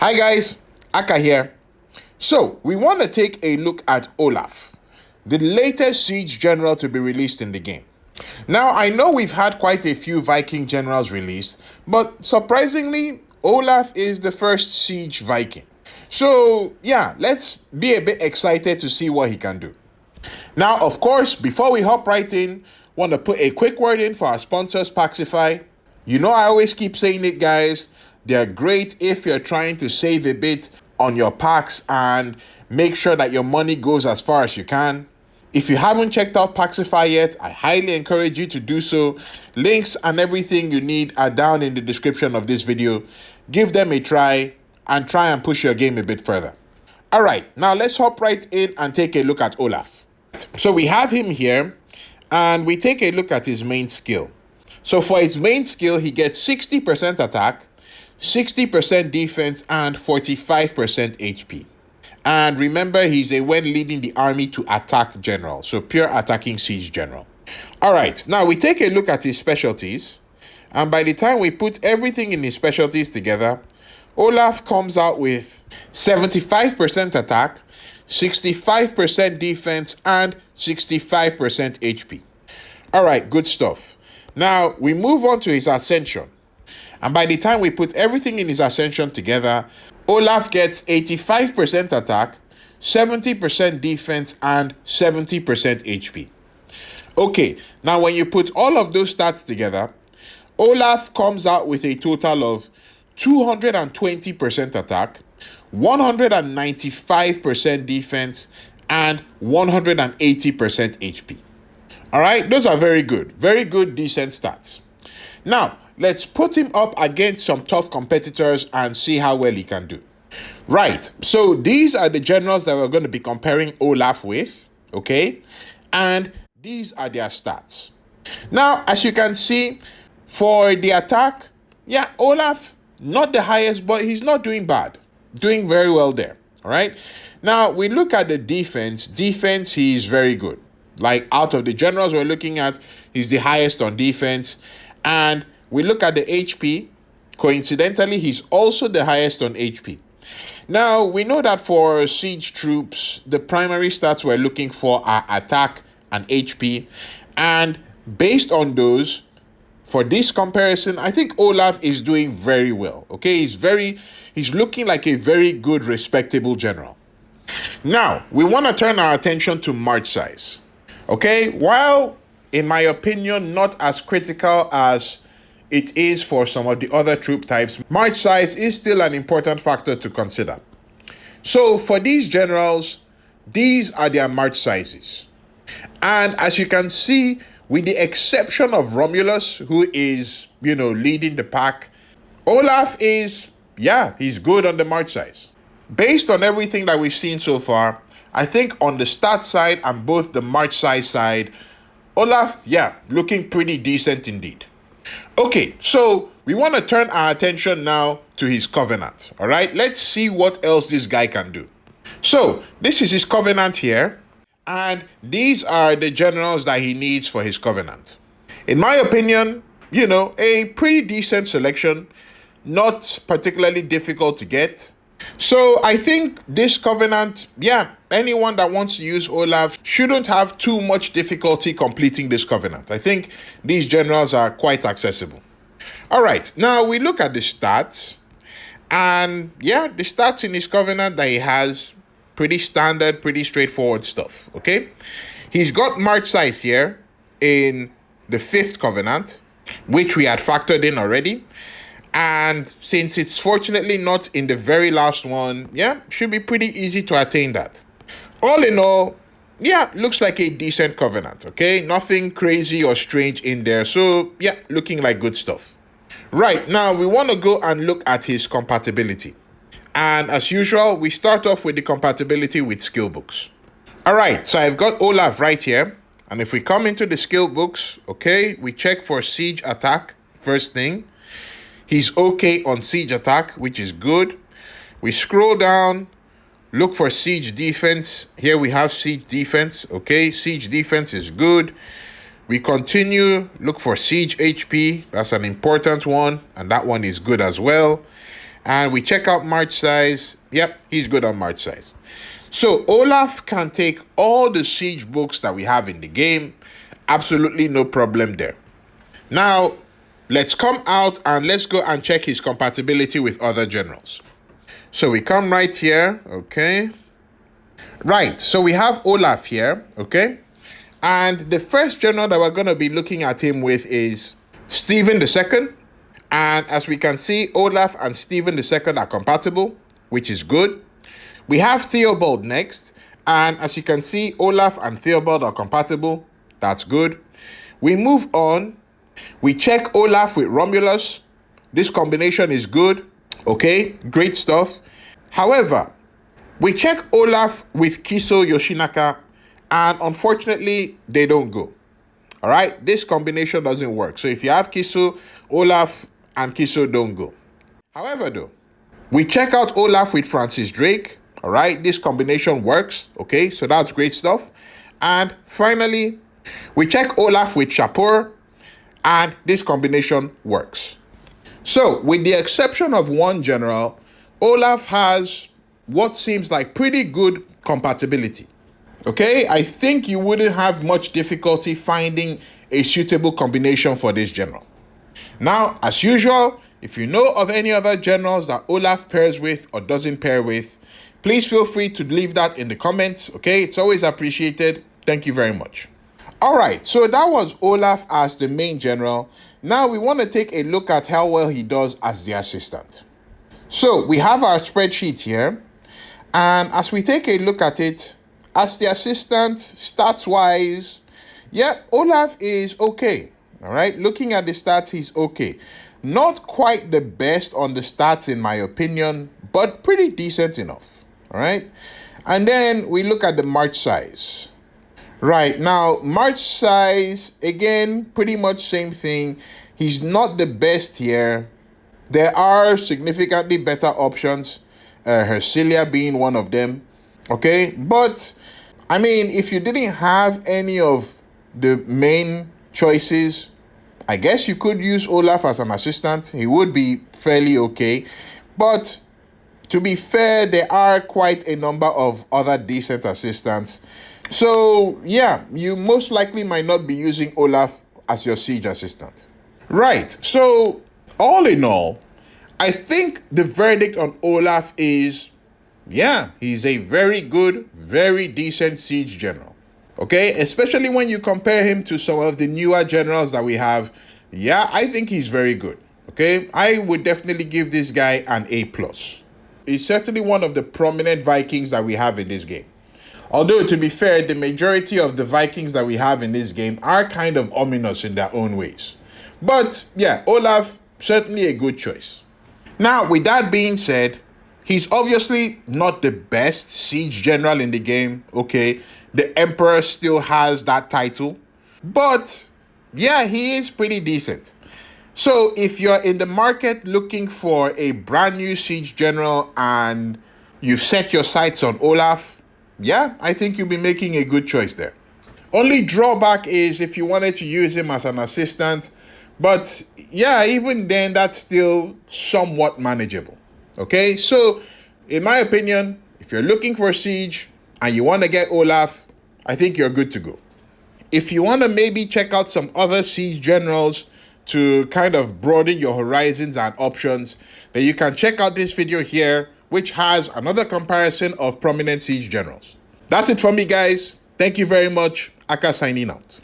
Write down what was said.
Hi guys, Aka here. So, we want to take a look at Olaf, the latest siege general to be released in the game. Now, I know we've had quite a few Viking generals released, but surprisingly, Olaf is the first siege Viking. So, yeah, let's be a bit excited to see what he can do. Now, of course, before we hop right in, want to put a quick word in for our sponsors, Paxify. You know I always keep saying it, guys. They're great if you're trying to save a bit on your packs and make sure that your money goes as far as you can. If you haven't checked out Paxify yet, I highly encourage you to do so. Links and everything you need are down in the description of this video. Give them a try and push your game a bit further. All right, now let's hop right in and take a look at Olaf. So we have him here and we take a look at his main skill. So for his main skill, he gets 60% attack, 60% defense, and 45% HP. And remember, he's a when leading the army to attack general, so pure attacking siege general. All right, now we take a look at his specialties. And by the time we put everything in his specialties together, Olaf comes out with 75% attack, 65% defense, and 65% HP. All right, good stuff. Now, we move on to his ascension. And by the time we put everything in his ascension together, Olaf gets 85% attack, 70% defense, and 70% HP. Okay, now when you put all of those stats together, Olaf comes out with a total of 220% attack, 195% defense, and 180% HP. All right, those are very good, decent stats. Now, let's put him up against some tough competitors and see how well he can do. Right, so these are the generals that we're going to be comparing Olaf with, okay? And these are their stats. Now, as you can see, for the attack, yeah, Olaf, not the highest, but he's not doing bad. Doing very well there, all right? Now, we look at the defense. Defense, he's very good. Like, out of the generals we're looking at, he's the highest on defense. And we look at the HP. Coincidentally, he's also the highest on HP. Now, we know that for siege troops, the primary stats we're looking for are attack and HP. And based on those, for this comparison, I think Olaf is doing very well. Okay, he's looking like a very good, respectable general. Now, we want to turn our attention to march size. Okay, while in my opinion, not as critical as it is for some of the other troop types, march size is still an important factor to consider. So for these generals, these are their march sizes. And as you can see, with the exception of Romulus, who is, leading the pack, Olaf is, he's good on the march size. Based on everything that we've seen so far, I think on the stat side and both the march size side, Olaf, looking pretty decent indeed. Okay, so we want to turn our attention now to his covenant. All right, let's see what else this guy can do. So this is his covenant here, and these are the generals that he needs for his covenant. In my opinion, a pretty decent selection, not particularly difficult to get. So I think this covenant, anyone that wants to use Olaf shouldn't have too much difficulty completing this covenant. I think these generals are quite accessible. All right, now we look at the stats. And the stats in his covenant that he has, pretty standard, pretty straightforward stuff, okay? He's got march size here in the 5th covenant, which we had factored in already. And since it's fortunately not in the very last one, should be pretty easy to attain that. All in all, looks like a decent covenant, okay? Nothing crazy or strange in there. So, looking like good stuff. Right, now we want to go and look at his compatibility. And as usual, we start off with the compatibility with skill books. All right, so I've got Olaf right here. And if we come into the skill books, okay, we check for siege attack, first thing. He's okay on siege attack, which is good. We scroll down, look for siege defense. Here we have siege defense. Okay, siege defense is good. We continue, look for siege HP. That's an important one, and that one is good as well. And we check out March size. Yep, he's good on March size. So Olaf can take all the siege books that we have in the game. Absolutely no problem there. Now, let's come out and let's go and check his compatibility with other generals. So we come right here, okay? Right, so we have Olaf here, okay? And the first general that we're going to be looking at him with is Stephen II. And as we can see, Olaf and Stephen II are compatible, which is good. We have Theobald next. And as you can see, Olaf and Theobald are compatible. That's good. We move on. We check Olaf with Romulus. This combination is good. Okay, great stuff. However, we check Olaf with Kiso Yoshinaka, and unfortunately, they don't go. All right, this combination doesn't work. So if you have Kiso, Olaf and Kiso don't go. However, though, we check out Olaf with Francis Drake. All right, this combination works. Okay, so that's great stuff. And finally, we check Olaf with Shapur, and this combination works. So, with the exception of one general, Olaf has what seems like pretty good compatibility. Okay, I think you wouldn't have much difficulty finding a suitable combination for this general. Now, as usual, if you know of any other generals that Olaf pairs with or doesn't pair with, please feel free to leave that in the comments, okay? It's always appreciated. Thank you very much. All right, so that was Olaf as the main general. Now we want to take a look at how well he does as the assistant. So we have our spreadsheet here, and as we take a look at it, as the assistant, stats-wise, yeah, Olaf is okay. All right, looking at the stats, he's okay. Not quite the best on the stats in my opinion, but pretty decent enough. All right, and then we look at the March size. Right, now March size, again, pretty much same thing. He's not the best here. There are significantly better options, Hercilia being one of them, okay? But, I mean, if you didn't have any of the main choices, I guess you could use Olaf as an assistant. He would be fairly okay. But, to be fair, there are quite a number of other decent assistants. So, yeah, you most likely might not be using Olaf as your siege assistant. Right, so all in all, I think the verdict on Olaf is, yeah, he's a very good, very decent siege general. Okay, especially when you compare him to some of the newer generals that we have. Yeah, I think he's very good. Okay, I would definitely give this guy an A+. He's certainly one of the prominent Vikings that we have in this game. Although, to be fair, the majority of the Vikings that we have in this game are kind of ominous in their own ways. But, yeah, Olaf, certainly a good choice. Now, with that being said, he's obviously not the best siege general in the game, okay? The Emperor still has that title. But, yeah, he is pretty decent. So, if you're in the market looking for a brand new siege general and you've set your sights on Olaf, yeah, I think you'll be making a good choice there. Only drawback is if you wanted to use him as an assistant, but yeah, even then, that's still somewhat manageable. Okay, so in my opinion, if you're looking for siege and you want to get Olaf, I think you're good to go. If you want to maybe check out some other siege generals to kind of broaden your horizons and options, then you can check out this video here, which has another comparison of prominent siege generals. That's it from me, guys. Thank you very much. Aka signing out.